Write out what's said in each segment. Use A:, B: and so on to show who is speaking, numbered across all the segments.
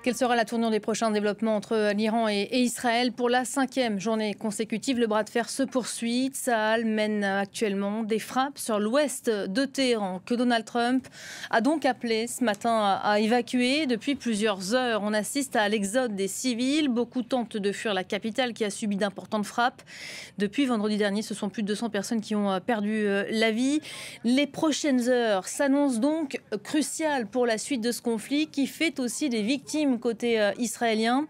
A: Quelle sera la tournure des prochains développements entre l'Iran et Israël? Pour la 5e journée consécutive, le bras de fer se poursuit. Tsahal mène actuellement des frappes sur l'ouest de Téhéran que Donald Trump a donc appelé ce matin à évacuer. Depuis plusieurs heures, on assiste à l'exode des civils. Beaucoup tentent de fuir la capitale qui a subi d'importantes frappes. Depuis vendredi dernier, ce sont plus de 200 personnes qui ont perdu la vie. Les prochaines heures s'annoncent donc cruciales pour la suite de ce conflit qui fait aussi des victimes côté israélien.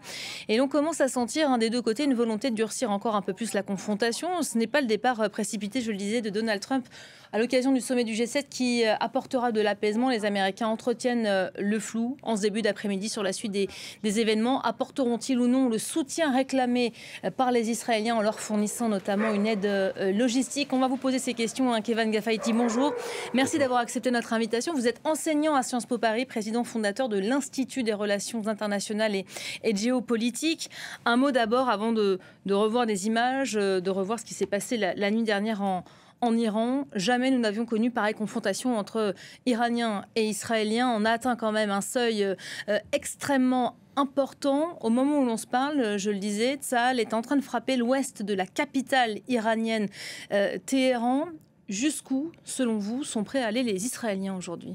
A: Et l'on commence à sentir des deux côtés une volonté de durcir encore un peu plus la confrontation. Ce n'est pas le départ précipité, je le disais, de Donald Trump à l'occasion du sommet du G7 qui apportera de l'apaisement. Les Américains entretiennent le flou en ce début d'après-midi sur la suite des événements. Apporteront-ils ou non le soutien réclamé par les Israéliens en leur fournissant notamment une aide logistique? On va vous poser ces questions. Keivan Gafaïti, bonjour. Merci d'avoir accepté notre invitation. Vous êtes enseignant à Sciences Po Paris, président fondateur de l'Institut des relations internationales et de géopolitique. Un mot d'abord avant de revoir des images, de revoir ce qui s'est passé la nuit dernière en Iran. Jamais nous n'avions connu pareille confrontation entre Iraniens et Israéliens. On a atteint quand même un seuil extrêmement important. Au moment où l'on se parle, je le disais, Tsahal est en train de frapper l'ouest de la capitale iranienne, Téhéran. Jusqu'où, selon vous, sont prêts à aller les Israéliens aujourd'hui ?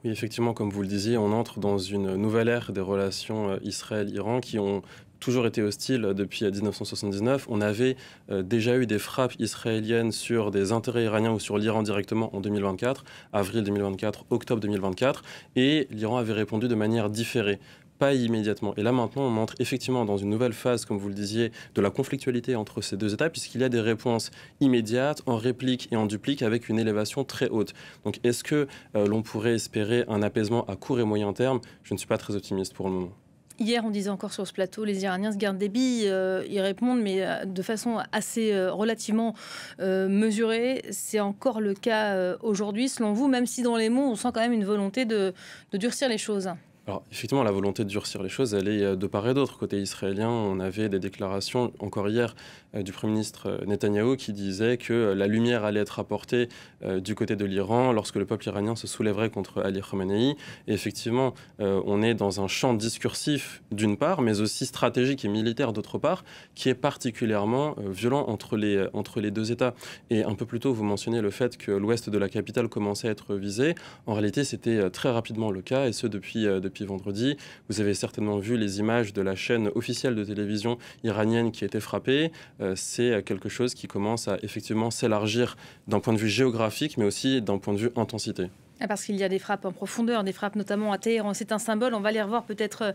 B: Oui, effectivement, comme vous le disiez, on entre dans une nouvelle ère des relations Israël-Iran qui ont toujours été hostiles depuis 1979. On avait déjà eu des frappes israéliennes sur des intérêts iraniens ou sur l'Iran directement en 2024, avril 2024, octobre 2024, et l'Iran avait répondu de manière différée. Pas immédiatement. Et là, maintenant, on entre effectivement dans une nouvelle phase, comme vous le disiez, de la conflictualité entre ces deux États, puisqu'il y a des réponses immédiates, en réplique et en duplique, avec une élévation très haute. Donc, est-ce que l'on pourrait espérer un apaisement à court et moyen terme? Je ne suis pas très optimiste pour le moment.
A: Hier, on disait encore sur ce plateau, les Iraniens se gardent des billes, ils répondent, mais de façon assez relativement mesurée. C'est encore le cas aujourd'hui, selon vous, même si dans les mots, on sent quand même une volonté de durcir les choses.
B: Alors, effectivement, la volonté de durcir les choses, elle est de part et d'autre. Côté israélien, on avait des déclarations, encore hier, du Premier ministre Netanyahou qui disait que la lumière allait être apportée du côté de l'Iran lorsque le peuple iranien se soulèverait contre Ali Khamenei. Et effectivement, on est dans un champ discursif d'une part, mais aussi stratégique et militaire d'autre part, qui est particulièrement violent entre les deux États. Et un peu plus tôt, vous mentionnez le fait que l'ouest de la capitale commençait à être visé. En réalité, c'était très rapidement le cas, et ce depuis vendredi. Vous avez certainement vu les images de la chaîne officielle de télévision iranienne qui a été frappée. C'est quelque chose qui commence à effectivement s'élargir d'un point de vue géographique, mais aussi d'un point de vue intensité.
A: Parce qu'il y a des frappes en profondeur, des frappes notamment à Téhéran. C'est un symbole. On va les revoir peut-être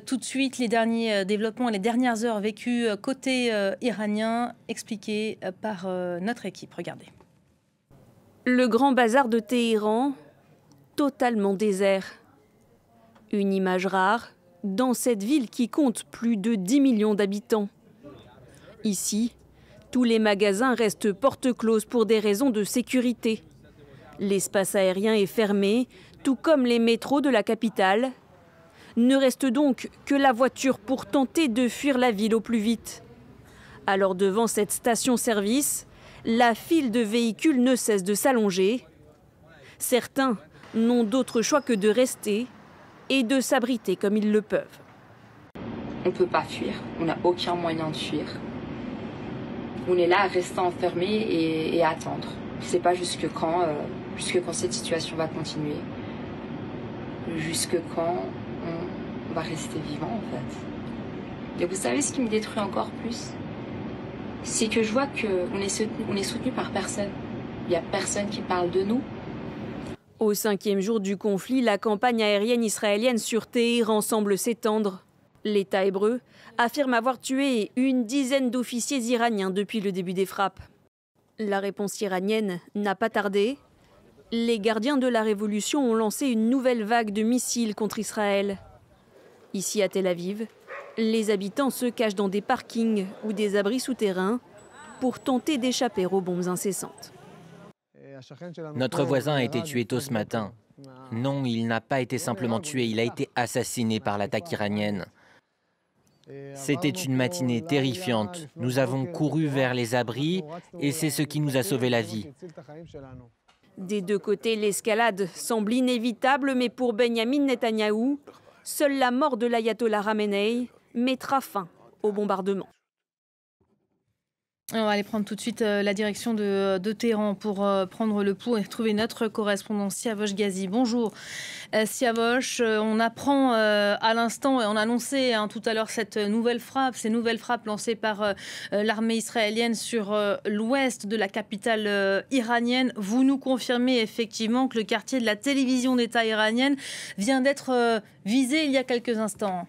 A: tout de suite. Les derniers développements, les dernières heures vécues côté iranien, expliquées par notre équipe. Regardez.
C: Le grand bazar de Téhéran, totalement désert. Une image rare dans cette ville qui compte plus de 10 millions d'habitants. Ici, tous les magasins restent porte close pour des raisons de sécurité. L'espace aérien est fermé, tout comme les métros de la capitale. Ne reste donc que la voiture pour tenter de fuir la ville au plus vite. Alors devant cette station-service, la file de véhicules ne cesse de s'allonger. Certains n'ont d'autre choix que de rester et de s'abriter comme ils le peuvent.
D: On ne peut pas fuir, on n'a aucun moyen de fuir. On est là à rester enfermé et à attendre. On ne sait pas jusque quand cette situation va continuer. Jusque quand on va rester vivant en fait. Et vous savez ce qui me détruit encore plus? C'est que je vois qu'on est soutenu par personne. Il n'y a personne qui parle de nous.
C: Au 5e jour du conflit, la campagne aérienne israélienne sur Téhéran semble s'étendre. L'État hébreu affirme avoir tué une dizaine d'officiers iraniens depuis le début des frappes. La réponse iranienne n'a pas tardé. Les gardiens de la révolution ont lancé une nouvelle vague de missiles contre Israël. Ici à Tel Aviv, les habitants se cachent dans des parkings ou des abris souterrains pour tenter d'échapper aux bombes incessantes.
E: Notre voisin a été tué tôt ce matin. Non, il n'a pas été simplement tué, il a été assassiné par l'attaque iranienne. C'était une matinée terrifiante. Nous avons couru vers les abris et c'est ce qui nous a sauvé la vie.
C: Des deux côtés, l'escalade semble inévitable, mais pour Benyamin Netanyahou, Seule la mort de l'ayatollah Khamenei mettra fin au bombardement.
A: On va aller prendre tout de suite la direction de Téhéran pour prendre le pouls et trouver notre correspondant Siavosh Ghazi. Bonjour Siavosh, on apprend à l'instant et on annonçait tout à l'heure ces nouvelles frappes lancées par l'armée israélienne sur l'ouest de la capitale iranienne. Vous nous confirmez effectivement que le quartier de la télévision d'État iranienne vient d'être visé il y a quelques instants.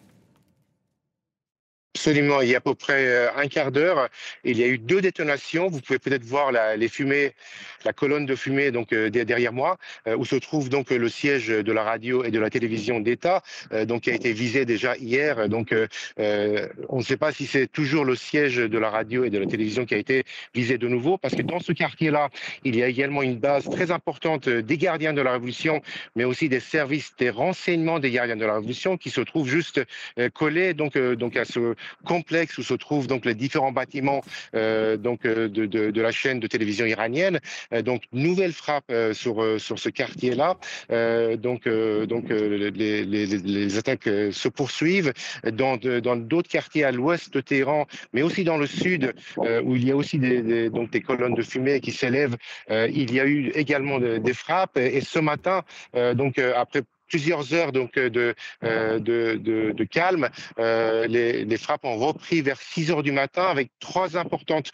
F: Absolument, il y a à peu près un quart d'heure, il y a eu 2 détonations. Vous pouvez peut-être voir les fumées, la colonne de fumée donc derrière moi, où se trouve donc le siège de la radio et de la télévision d'État, donc qui a été visé déjà hier. Donc on ne sait pas si c'est toujours le siège de la radio et de la télévision qui a été visé de nouveau, parce que dans ce quartier-là, il y a également une base très importante des gardiens de la Révolution, mais aussi des services des renseignements des gardiens de la Révolution qui se trouvent juste collés donc à ce complexe où se trouvent donc les différents bâtiments de la chaîne de télévision iranienne. Donc nouvelle frappe sur ce quartier-là. Les attaques se poursuivent dans d'autres quartiers à l'ouest de Téhéran, mais aussi dans le sud où il y a aussi des colonnes de fumée qui s'élèvent. Il y a eu également des frappes et ce matin, après plusieurs heures de calme. Les frappes ont repris vers 6 heures du matin avec 3 importantes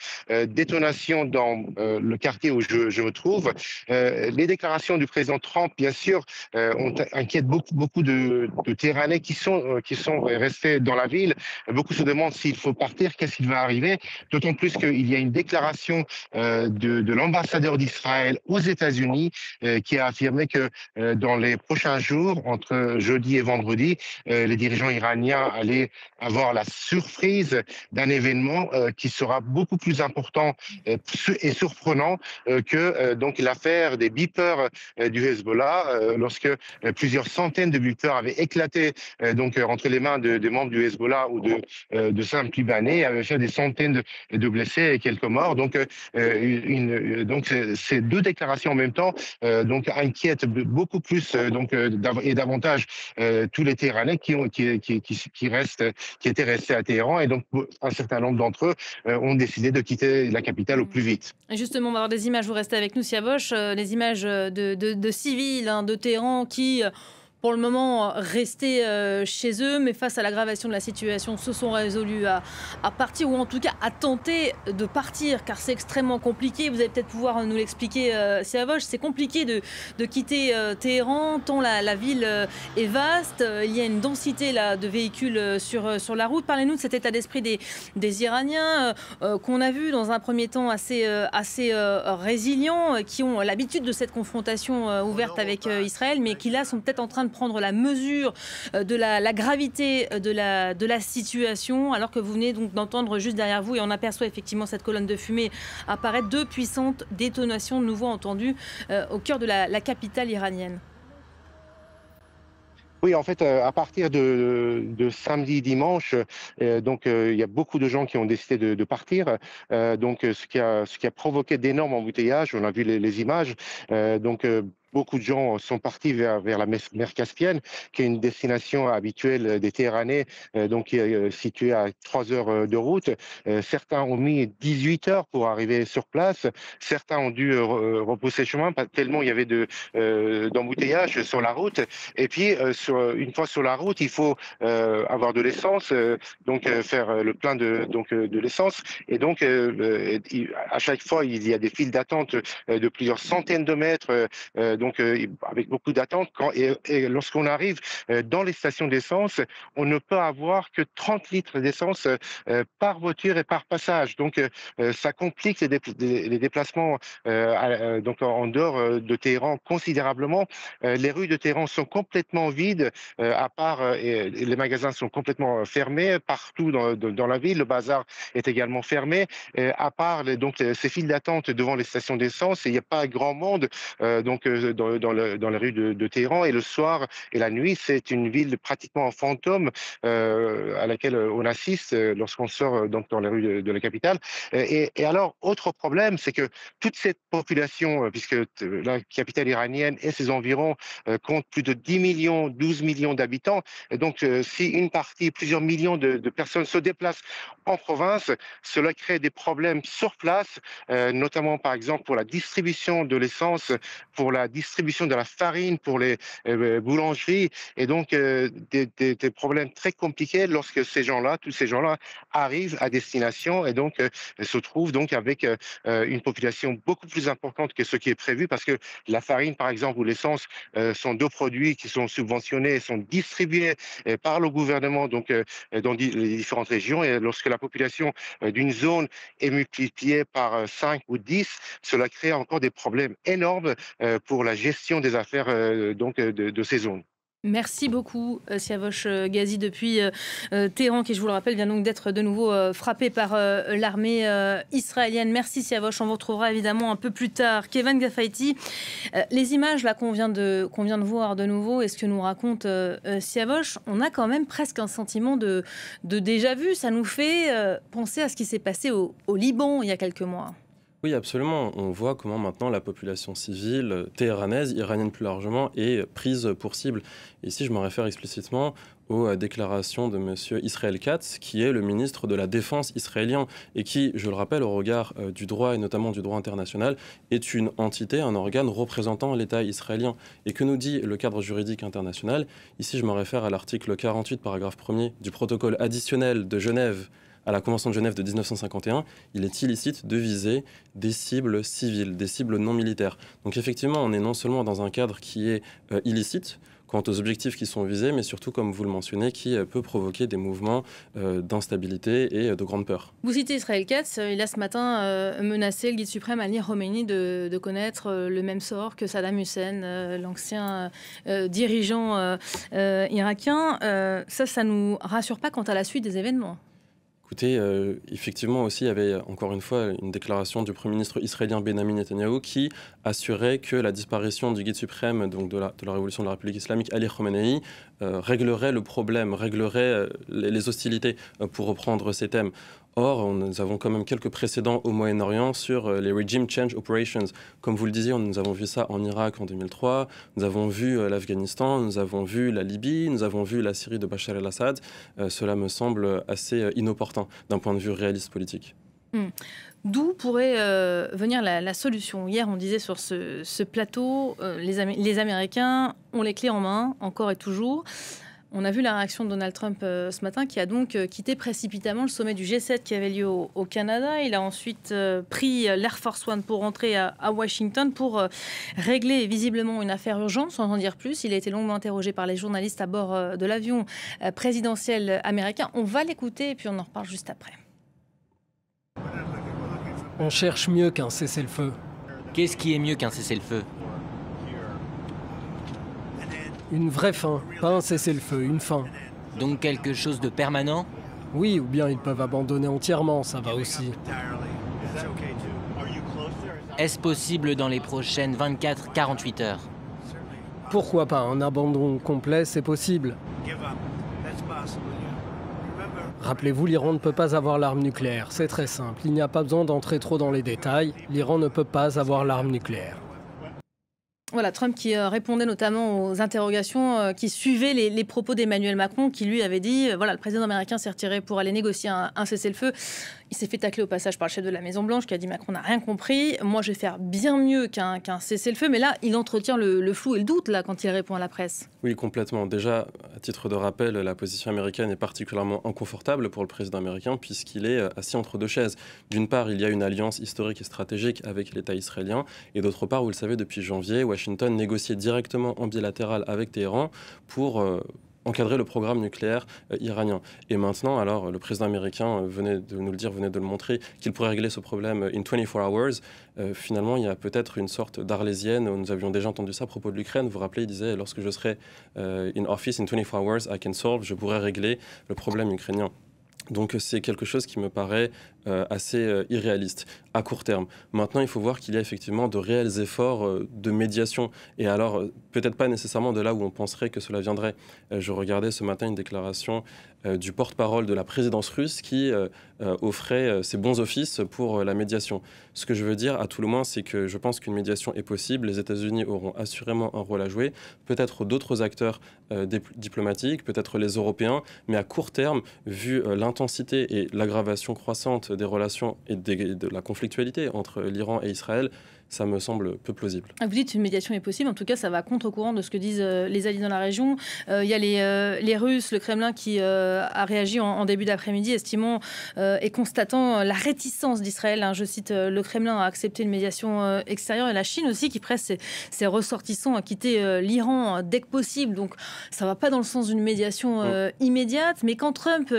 F: détonations dans le quartier où je me trouve. Les déclarations du président Trump, bien sûr, inquiètent beaucoup de Téhéranais qui sont restés dans la ville. Beaucoup se demandent s'il faut partir, qu'est-ce qui va arriver, d'autant plus qu'il y a une déclaration de l'ambassadeur d'Israël aux États-Unis qui a affirmé que dans les prochains jours, entre jeudi et vendredi, les dirigeants iraniens allaient avoir la surprise d'un événement qui sera beaucoup plus important et surprenant que l'affaire des beepers du Hezbollah, lorsque plusieurs centaines de beepers avaient éclaté entre les mains des membres du Hezbollah ou de simples Libanais, avaient fait des centaines de blessés et quelques morts. Donc ces 2 déclarations en même temps inquiètent beaucoup plus et davantage tous les Téhéranais qui étaient restés à Téhéran, et donc un certain nombre d'entre eux ont décidé de quitter la capitale au plus vite.
A: Et justement, on va avoir des images, vous restez avec nous Siavosh, les images de civils de Téhéran qui pour le moment rester chez eux, mais face à l'aggravation de la situation, se sont résolus à partir, ou en tout cas à tenter de partir, car c'est extrêmement compliqué. Vous allez peut-être pouvoir nous l'expliquer, Siavosh. C'est compliqué de quitter Téhéran, tant la ville est vaste. Il y a une densité là, de véhicules sur la route. Parlez-nous de cet état d'esprit des Iraniens qu'on a vu dans un premier temps assez résilients, qui ont l'habitude de cette confrontation ouverte avec Israël, mais qui là sont peut-être en train de prendre la mesure de la gravité de la situation, alors que vous venez donc d'entendre juste derrière vous, et on aperçoit effectivement cette colonne de fumée apparaître, 2 puissantes détonations de nouveau entendues au cœur de la capitale iranienne.
F: Oui, en fait, à partir de samedi, dimanche, il y a beaucoup de gens qui ont décidé de partir. Ce qui a provoqué d'énormes embouteillages. On a vu les images. Beaucoup de gens sont partis vers la mer Caspienne, qui est une destination habituelle des Téhéranais, qui est située à 3 heures de route. Certains ont mis 18 heures pour arriver sur place. Certains ont dû repousser chemin tellement il y avait d'embouteillages sur la route. Et puis, une fois sur la route, il faut avoir de l'essence, faire le plein de l'essence. Et à chaque fois, il y a des files d'attente de plusieurs centaines de mètres. Avec beaucoup d'attentes. Et lorsqu'on arrive dans les stations d'essence, on ne peut avoir que 30 litres d'essence par voiture et par passage. Ça complique les déplacements en dehors de Téhéran considérablement. Les rues de Téhéran sont complètement vides, à part les magasins sont complètement fermés partout dans la ville. Le bazar est également fermé. À part ces files d'attente devant les stations d'essence, il n'y a pas grand monde. dans les rues de Téhéran. Et le soir et la nuit, c'est une ville pratiquement en fantôme à laquelle on assiste lorsqu'on sort donc dans les rues de la capitale. Et alors, autre problème, c'est que toute cette population, puisque la capitale iranienne et ses environs comptent plus de 10 millions, 12 millions d'habitants, et donc si une partie, plusieurs millions de personnes se déplacent en province, cela crée des problèmes sur place, notamment par exemple pour la distribution de l'essence, pour la distribution de la farine, pour les boulangeries, et donc des problèmes très compliqués lorsque tous ces gens-là arrivent à destination et donc se trouvent donc avec une population beaucoup plus importante que ce qui est prévu, parce que la farine, par exemple, ou l'essence sont deux produits qui sont subventionnés et sont distribués par le gouvernement donc dans les différentes régions. Et lorsque la population d'une zone est multipliée par 5 ou 10, cela crée encore des problèmes énormes pour la gestion des affaires de ces zones.
A: Merci beaucoup, Siavosh Ghazi, depuis Téhéran, qui, je vous le rappelle, vient donc d'être de nouveau frappé par l'armée israélienne. Merci, Siavosh. On vous retrouvera évidemment un peu plus tard. Kevin Gafaiti, les images là qu'on vient de voir de nouveau et ce que nous raconte Siavosh, on a quand même presque un sentiment de déjà-vu. Ça nous fait penser à ce qui s'est passé au Liban il y a quelques mois.
B: Oui, absolument. On voit comment maintenant la population civile téhéranaise, iranienne plus largement, est prise pour cible. Et ici, je me réfère explicitement aux déclarations de M. Israel Katz, qui est le ministre de la Défense israélien et qui, je le rappelle, au regard du droit et notamment du droit international, est une entité, un organe représentant l'État israélien. Et que nous dit le cadre juridique international? Ici, je me réfère à l'article 48, paragraphe 1er du protocole additionnel de Genève à la Convention de Genève de 1951, il est illicite de viser des cibles civiles, des cibles non militaires. Donc effectivement, on est non seulement dans un cadre qui est illicite quant aux objectifs qui sont visés, mais surtout, comme vous le mentionnez, qui peut provoquer des mouvements d'instabilité et de grande peur.
A: Vous citez Israel Katz, il a ce matin menacé le guide suprême Ali Khamenei de connaître le même sort que Saddam Hussein, l'ancien dirigeant irakien. Ça nous rassure pas quant à la suite des événements.
B: Écoutez, effectivement aussi, il y avait encore une fois une déclaration du Premier ministre israélien Benjamin Netanyahou qui assurait que la disparition du guide suprême donc de la révolution de la République islamique, Ali Khamenei, réglerait le problème, réglerait les hostilités, pour reprendre ces thèmes. Or, nous avons quand même quelques précédents au Moyen-Orient sur les Regime Change Operations. Comme vous le disiez, nous avons vu ça en Irak en 2003, nous avons vu l'Afghanistan, nous avons vu la Libye, nous avons vu la Syrie de Bachar el-Assad. Cela me semble assez inopportun d'un point de vue réaliste politique.
A: D'où pourrait venir la solution? Hier, on disait sur ce plateau, les Américains ont les clés en main, encore et toujours. On a vu la réaction de Donald Trump ce matin, qui a donc quitté précipitamment le sommet du G7 qui avait lieu au Canada. Il a ensuite pris l'Air Force One pour rentrer à Washington pour régler visiblement une affaire urgente, sans en dire plus. Il a été longuement interrogé par les journalistes à bord de l'avion présidentiel américain. On va l'écouter et puis on en reparle juste après.
G: On cherche mieux qu'un cessez-le-feu.
E: Qu'est-ce qui est mieux qu'un cessez-le-feu?
G: Une vraie fin, pas un cessez-le-feu, une fin.
E: Donc quelque chose de permanent?
G: Oui, ou bien ils peuvent abandonner entièrement, ça va aussi.
E: Est-ce possible dans les prochaines 24-48 heures?
G: Pourquoi pas, un abandon complet, c'est possible. Rappelez-vous, l'Iran ne peut pas avoir l'arme nucléaire, c'est très simple. Il n'y a pas besoin d'entrer trop dans les détails. L'Iran ne peut pas avoir l'arme nucléaire.
A: Voilà, Trump qui répondait notamment aux interrogations qui suivaient les propos d'Emmanuel Macron, qui lui avait dit, voilà, le président américain s'est retiré pour aller négocier un cessez-le-feu. Il s'est fait tacler au passage par le chef de la Maison-Blanche qui a dit Macron n'a rien compris. Moi, je vais faire bien mieux qu'un cessez-le-feu. Mais là, il entretient le flou et le doute là, quand il répond à la presse.
B: Oui, complètement. Déjà, à titre de rappel, la position américaine est particulièrement inconfortable pour le président américain puisqu'il est assis entre deux chaises. D'une part, il y a une alliance historique et stratégique avec l'État israélien. Et d'autre part, vous le savez, depuis janvier, Washington négociait directement en bilatéral avec Téhéran pour encadrer le programme nucléaire iranien. Et maintenant, alors, le président américain venait de nous le dire, venait de le montrer, qu'il pourrait régler ce problème in 24 hours. Finalement, il y a peut-être une sorte d'arlésienne. Nous avions déjà entendu ça à propos de l'Ukraine. Vous vous rappelez, il disait, lorsque je serai in office in 24 hours, I can solve, je pourrais régler le problème ukrainien. Donc c'est quelque chose qui me paraît assez irréaliste à court terme. Maintenant, il faut voir qu'il y a effectivement de réels efforts de médiation. Et alors, peut-être pas nécessairement de là où on penserait que cela viendrait. Je regardais ce matin une déclaration du porte-parole de la présidence russe qui offrait ses bons offices pour la médiation. Ce que je veux dire, à tout le moins, c'est que je pense qu'une médiation est possible. Les États-Unis auront assurément un rôle à jouer, peut-être d'autres acteurs diplomatiques, peut-être les Européens, mais à court terme, vu l'intensité et l'aggravation croissante des relations et de la conflictualité entre l'Iran et Israël, ça me semble peu plausible.
A: Vous dites qu'une médiation est possible, en tout cas ça va contre-courant de ce que disent les alliés dans la région. Il y a les Russes, le Kremlin qui a réagi en début d'après-midi, estimant et constatant la réticence d'Israël. Je cite, le Kremlin a accepté une médiation extérieure, et la Chine aussi qui presse ses ressortissants à quitter l'Iran dès que possible. Donc ça ne va pas dans le sens d'une médiation immédiate, mais quand Trump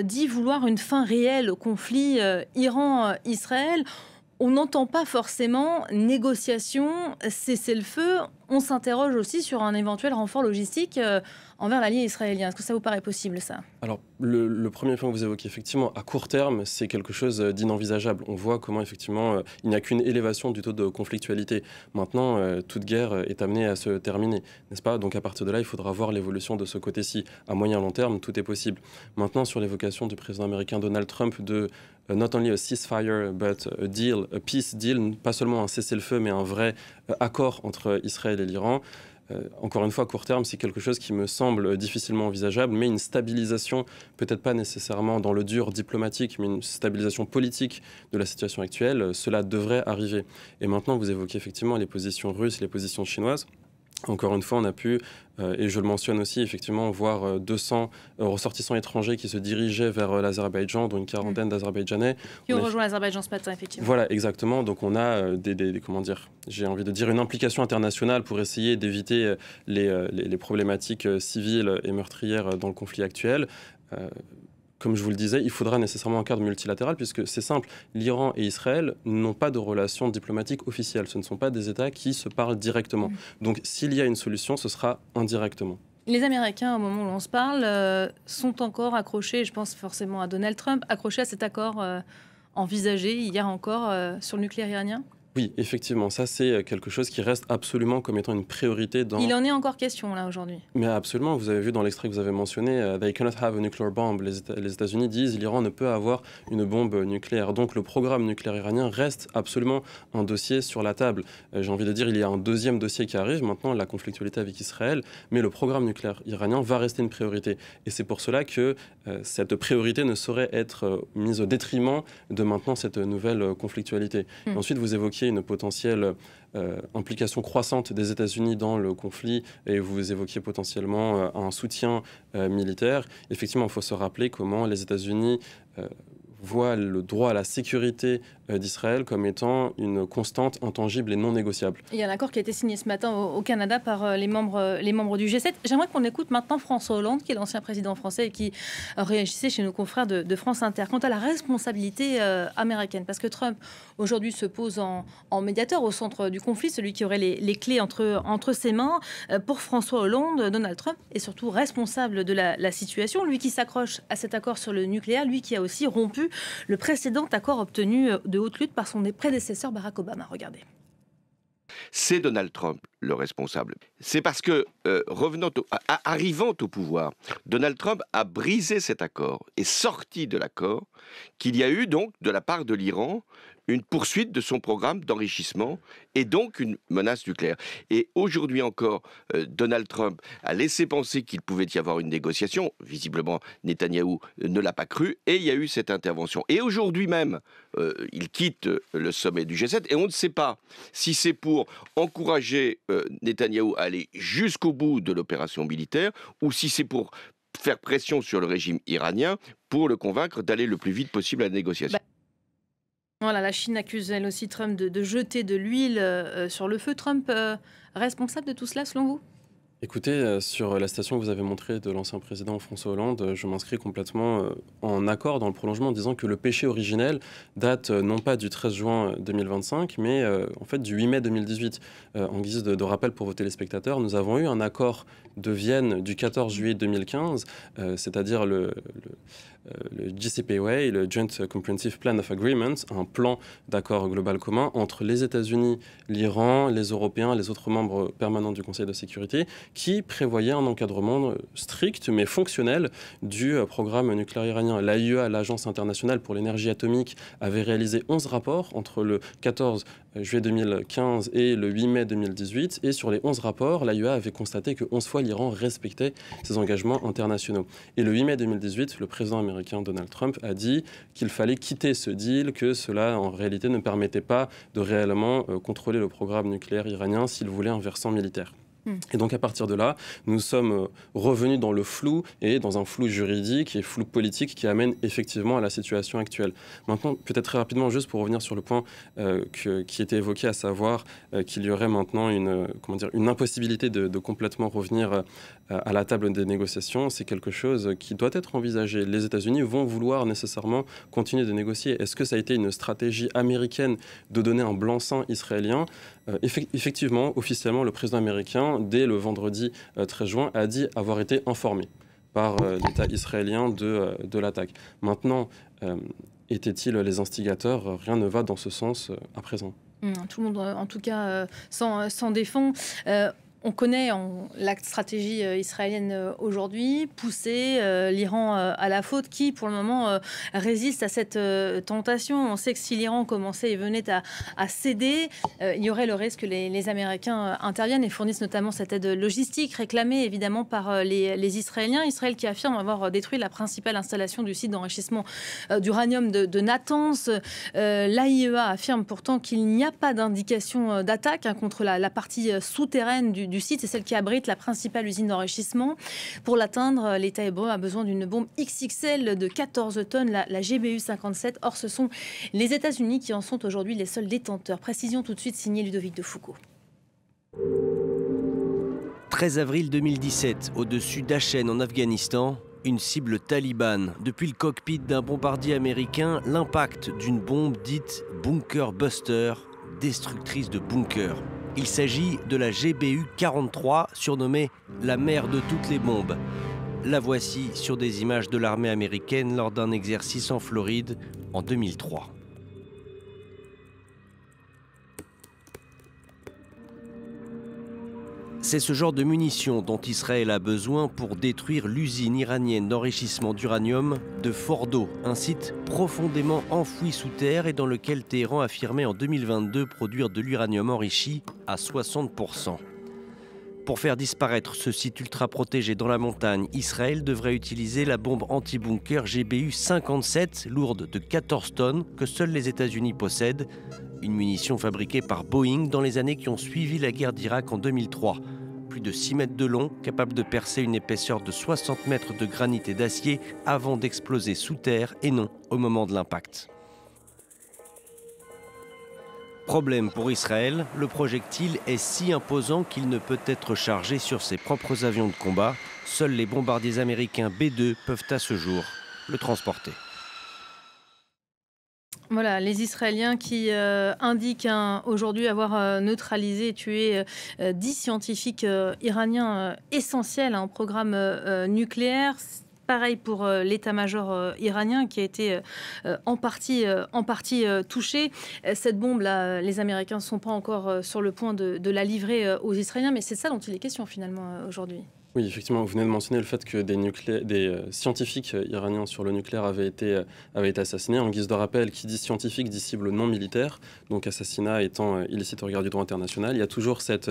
A: dit vouloir une fin réelle au conflit Iran-Israël, on n'entend pas forcément négociation, cessez-le-feu. On s'interroge aussi sur un éventuel renfort logistique envers l'allié israélien. Est-ce que ça vous paraît possible, ça ?
B: Alors, le premier point que vous évoquez, effectivement, à court terme, c'est quelque chose d'inenvisageable. On voit comment, effectivement, il n'y a qu'une élévation du taux de conflictualité. Maintenant, toute guerre est amenée à se terminer, n'est-ce pas ? Donc, à partir de là, il faudra voir l'évolution de ce côté-ci. À moyen long terme, tout est possible. Maintenant, sur l'évocation du président américain Donald Trump de not only a ceasefire, but a deal, a peace deal, pas seulement un cessez-le-feu, mais un vrai accord entre Israël et l'Iran. Encore une fois, à court terme, c'est quelque chose qui me semble difficilement envisageable, mais une stabilisation, peut-être pas nécessairement dans le dur diplomatique, mais une stabilisation politique de la situation actuelle, cela devrait arriver. Et maintenant, vous évoquez effectivement les positions russes, les positions chinoises. Encore une fois, on a pu, et je le mentionne aussi, effectivement, voir 200 ressortissants étrangers qui se dirigeaient vers l'Azerbaïdjan, dont une quarantaine d'Azerbaïdjanais.
A: Qui ont rejoint l'Azerbaïdjan ce matin, effectivement.
B: Voilà, exactement. Donc on a comment dire, j'ai envie de dire une implication internationale pour essayer d'éviter les problématiques civiles et meurtrières dans le conflit actuel. Comme je vous le disais, il faudra nécessairement un cadre multilatéral puisque c'est simple, l'Iran et Israël n'ont pas de relations diplomatiques officielles. Ce ne sont pas des États qui se parlent directement. Donc s'il y a une solution, ce sera indirectement.
A: Les Américains, au moment où on se parle, sont encore accrochés, je pense forcément à Donald Trump, accrochés à cet accord envisagé hier encore sur le nucléaire iranien ?
B: Oui, effectivement, ça c'est quelque chose qui reste absolument comme étant une priorité dans...
A: Il en est encore question là aujourd'hui.
B: Mais absolument, vous avez vu dans l'extrait que vous avez mentionné, they cannot have a nuclear bomb. Les États-Unis disent l'Iran ne peut avoir une bombe nucléaire. Donc le programme nucléaire iranien reste absolument un dossier sur la table. J'ai envie de dire, il y a un deuxième dossier qui arrive maintenant, la conflictualité avec Israël, mais le programme nucléaire iranien va rester une priorité. Et c'est pour cela que cette priorité ne saurait être mise au détriment de maintenant cette nouvelle conflictualité. Et ensuite, vous évoquiez une potentielle implication croissante des États-Unis dans le conflit et vous évoquiez potentiellement un soutien militaire. Effectivement, il faut se rappeler comment les États-Unis voient le droit à la sécurité d'Israël comme étant une constante intangible et non négociable.
A: Il y a un accord qui a été signé ce matin au Canada par les membres du G7. J'aimerais qu'on écoute maintenant François Hollande, qui est l'ancien président français et qui réagissait chez nos confrères de France Inter. Quant à la responsabilité américaine, parce que Trump aujourd'hui se pose en médiateur au centre du conflit, celui qui aurait les clés entre ses mains. Pour François Hollande, Donald Trump est surtout responsable de la situation, lui qui s'accroche à cet accord sur le nucléaire, lui qui a aussi rompu le précédent accord obtenu de haute lutte par son prédécesseur Barack Obama. Regardez.
H: C'est Donald Trump le responsable. C'est parce que, arrivant au pouvoir, Donald Trump a brisé cet accord et sorti de l'accord qu'il y a eu donc, de la part de l'Iran, une poursuite de son programme d'enrichissement et donc une menace nucléaire. Et aujourd'hui encore, Donald Trump a laissé penser qu'il pouvait y avoir une négociation. Visiblement, Netanyahou ne l'a pas cru et il y a eu cette intervention. Et aujourd'hui même, il quitte le sommet du G7 et on ne sait pas si c'est pour encourager Netanyahou à aller jusqu'au bout de l'opération militaire ou si c'est pour faire pression sur le régime iranien pour le convaincre d'aller le plus vite possible à la négociation.
A: Voilà, la Chine accuse elle aussi Trump de jeter de l'huile sur le feu. Trump responsable de tout cela selon vous ?
B: Écoutez, sur la citation que vous avez montrée de l'ancien président François Hollande, je m'inscris complètement en accord dans le prolongement en disant que le péché originel date non pas du 13 juin 2025, mais en fait du 8 mai 2018. En guise de rappel pour vos téléspectateurs, nous avons eu un accord de Vienne du 14 juillet 2015, c'est-à-dire le JCPOA, le Joint Comprehensive Plan of Agreement, un plan d'accord global commun entre les États-Unis, l'Iran, les Européens, les autres membres permanents du Conseil de sécurité, qui prévoyait un encadrement strict mais fonctionnel du programme nucléaire iranien. L'AIEA, l'Agence internationale pour l'énergie atomique, avait réalisé 11 rapports entre le 14 juillet 2015 et le 8 mai 2018. Et sur les 11 rapports, l'AIEA avait constaté que 11 fois l'Iran respectait ses engagements internationaux. Et le 8 mai 2018, le président américain Donald Trump a dit qu'il fallait quitter ce deal, que cela en réalité ne permettait pas de réellement contrôler le programme nucléaire iranien s'il voulait un versant militaire. Et donc à partir de là, nous sommes revenus dans le flou et dans un flou juridique et flou politique qui amène effectivement à la situation actuelle. Maintenant, peut-être très rapidement, juste pour revenir sur le point qui était évoqué, à savoir qu'il y aurait maintenant une impossibilité de complètement revenir à la table des négociations, c'est quelque chose qui doit être envisagé. Les États-Unis vont vouloir nécessairement continuer de négocier. Est-ce que ça a été une stratégie américaine de donner un blanc-seing israélien ? Effectivement, officiellement, le président américain, dès le vendredi 13 juin, a dit avoir été informé par l'État israélien de l'attaque. Maintenant, étaient-ils les instigateurs ? Rien ne va dans ce sens à présent.
A: Tout le monde, en tout cas, s'en défend. On connaît la stratégie israélienne aujourd'hui, pousser l'Iran à la faute, qui pour le moment résiste à cette tentation. On sait que si l'Iran commençait et venait à céder, il y aurait le risque que les Américains interviennent et fournissent notamment cette aide logistique réclamée évidemment par les Israéliens. Israël qui affirme avoir détruit la principale installation du site d'enrichissement d'uranium de Natanz. L'AIEA affirme pourtant qu'il n'y a pas d'indication d'attaque contre la partie souterraine du site, c'est celle qui abrite la principale usine d'enrichissement. Pour l'atteindre, l'État hébreu a besoin d'une bombe XXL de 14 tonnes, la GBU 57. Or, ce sont les États-Unis qui en sont aujourd'hui les seuls détenteurs. Précision tout de suite, signé Ludovic de Foucault.
I: 13 avril 2017, au-dessus d'Achen en Afghanistan, une cible talibane. Depuis le cockpit d'un bombardier américain, l'impact d'une bombe dite Bunker Buster, destructrice de bunkers. Il s'agit de la GBU 43, surnommée la mère de toutes les bombes. La voici sur des images de l'armée américaine lors d'un exercice en Floride en 2003. C'est ce genre de munitions dont Israël a besoin pour détruire l'usine iranienne d'enrichissement d'uranium de Fordo, un site profondément enfoui sous terre et dans lequel Téhéran affirmait en 2022 produire de l'uranium enrichi à 60%. Pour faire disparaître ce site ultra protégé dans la montagne, Israël devrait utiliser la bombe anti-bunker GBU 57, lourde de 14 tonnes, que seuls les États-Unis possèdent. Une munition fabriquée par Boeing dans les années qui ont suivi la guerre d'Irak en 2003. Plus de 6 mètres de long, capable de percer une épaisseur de 60 mètres de granit et d'acier avant d'exploser sous terre et non au moment de l'impact. Problème pour Israël, le projectile est si imposant qu'il ne peut être chargé sur ses propres avions de combat. Seuls les bombardiers américains B-2 peuvent à ce jour le transporter.
A: Voilà, les Israéliens qui indiquent aujourd'hui avoir neutralisé et tué 10 scientifiques iraniens essentiels au programme nucléaire. Pareil pour l'état-major iranien qui a été en partie touché. Cette bombe-là, les Américains ne sont pas encore sur le point de la livrer aux Israéliens, mais c'est ça dont il est question finalement aujourd'hui.
B: Oui, effectivement, vous venez de mentionner le fait que des scientifiques iraniens sur le nucléaire avaient été assassinés. En guise de rappel, qui dit scientifique dit cible non militaire, donc assassinat étant illicite au regard du droit international. Il y a toujours cette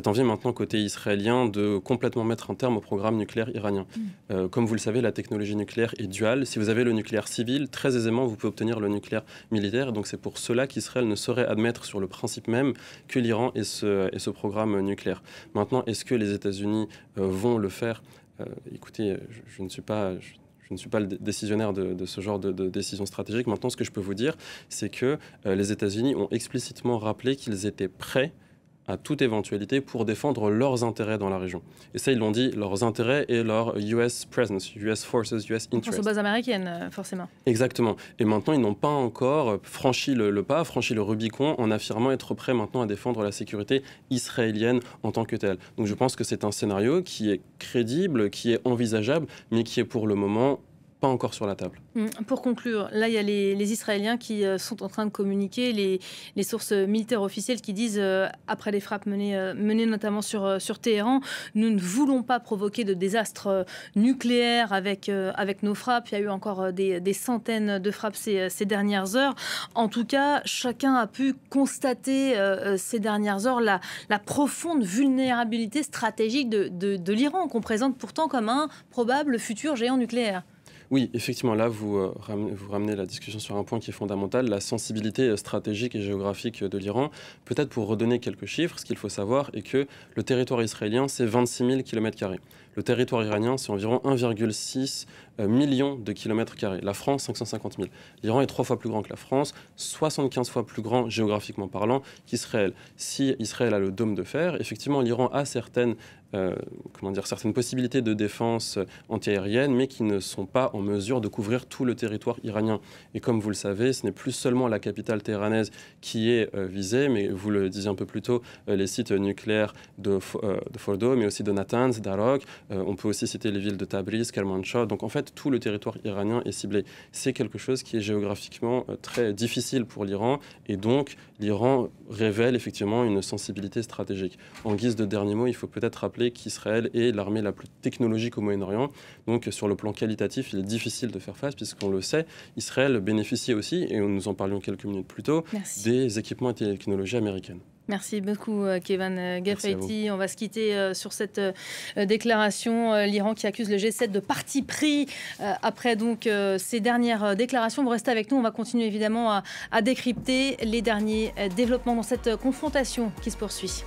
B: envie maintenant côté israélien de complètement mettre un terme au programme nucléaire iranien. Comme vous le savez, la technologie nucléaire est duale. Si vous avez le nucléaire civil, très aisément, vous pouvez obtenir le nucléaire militaire. Donc c'est pour cela qu'Israël ne saurait admettre sur le principe même que l'Iran ait ce programme nucléaire. Maintenant, est-ce que les États-Unis vont le faire. Écoutez, je ne suis pas le décisionnaire de ce genre de décision stratégique. Maintenant, ce que je peux vous dire, c'est que les États-Unis ont explicitement rappelé qu'ils étaient prêts à toute éventualité pour défendre leurs intérêts dans la région. Et ça, ils l'ont dit, leurs intérêts et leur US presence, US forces, US interests.
A: Aux bases américaines, forcément.
B: Exactement. Et maintenant, ils n'ont pas encore franchi le pas, franchi le Rubicon en affirmant être prêts maintenant à défendre la sécurité israélienne en tant que telle. Donc je pense que c'est un scénario qui est crédible, qui est envisageable, mais qui est pour le moment pas encore sur la table.
A: Pour conclure, là, il y a les Israéliens qui sont en train de communiquer, les sources militaires officielles qui disent, après les frappes menées notamment sur Téhéran, nous ne voulons pas provoquer de désastre nucléaire avec nos frappes. Il y a eu encore des centaines de frappes ces dernières heures. En tout cas, chacun a pu constater ces dernières heures la profonde vulnérabilité stratégique de l'Iran, qu'on présente pourtant comme un probable futur géant nucléaire.
B: Oui, effectivement, là, vous ramenez la discussion sur un point qui est fondamental, la sensibilité stratégique et géographique de l'Iran. Peut-être pour redonner quelques chiffres, ce qu'il faut savoir est que le territoire israélien, c'est 26 000 km². Le territoire iranien, c'est environ 1,6 million de kilomètres carrés. La France, 550 000. L'Iran est 3 fois plus grand que la France, 75 fois plus grand géographiquement parlant qu'Israël. Si Israël a le dôme de fer, effectivement, l'Iran a certaines possibilités de défense antiaérienne, mais qui ne sont pas en mesure de couvrir tout le territoire iranien. Et comme vous le savez, ce n'est plus seulement la capitale téhéranaise qui est visée, mais vous le disiez un peu plus tôt, les sites nucléaires de Fordo, mais aussi de Natanz, d'Arok. On peut aussi citer les villes de Tabriz, Kermanshah. Donc en fait, tout le territoire iranien est ciblé. C'est quelque chose qui est géographiquement très difficile pour l'Iran, et donc l'Iran révèle effectivement une sensibilité stratégique. En guise de dernier mot, il faut peut-être rappeler qu'Israël est l'armée la plus technologique au Moyen-Orient. Donc sur le plan qualitatif, il est difficile de faire face, puisqu'on le sait, Israël bénéficie aussi, et nous en parlions quelques minutes plus tôt, des équipements et technologies américaines.
A: Merci beaucoup, Kevan Ghafaiti. On va se quitter sur cette déclaration. L'Iran qui accuse le G7 de parti pris après donc ces dernières déclarations. Vous restez avec nous. On va continuer évidemment à décrypter les derniers développements dans cette confrontation qui se poursuit.